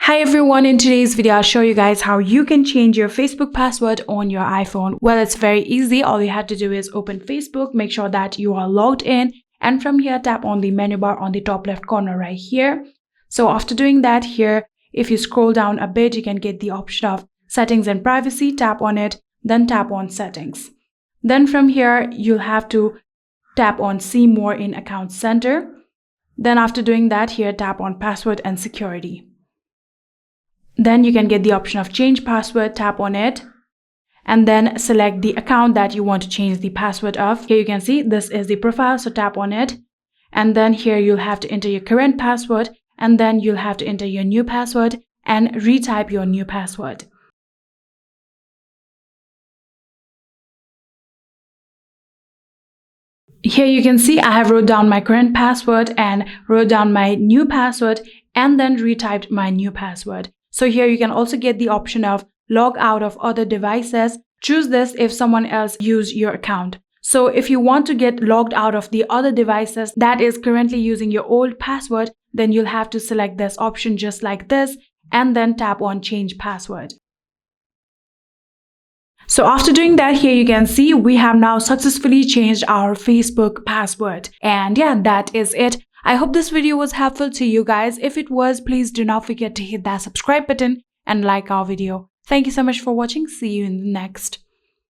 Hi everyone, in today's video I'll show you guys how you can change your Facebook password on your iPhone. Well, it's very easy. All you have to do is open Facebook, make sure that you are logged in, and from here tap on the menu bar on the top left corner right here. So after doing that, here if you scroll down a bit, you can get the option of settings and privacy. Tap on it, then tap on settings. Then from here you'll have to tap on see more in account center. Then after doing that, here tap on password and security. Then you can get the option of change password. Tap on it and then select the account that you want to change the password of. Here you can see this is the profile, so tap on it, and then here you'll have to enter your current password, and then you'll have to enter your new password and retype your new password. Here you can see I have wrote down my current password and wrote down my new password and then retyped my new password. So here you can also get the option of log out of other devices. Choose this if someone else used your account. So if you want to get logged out of the other devices that is currently using your old password, then you'll have to select this option just like this and then tap on change password. So after doing that, here you can see we have now successfully changed our Facebook password. And yeah, that is it. I hope this video was helpful to you guys. If it was, please do not forget to hit that subscribe button and like our video. Thank you so much for watching. See you in the next.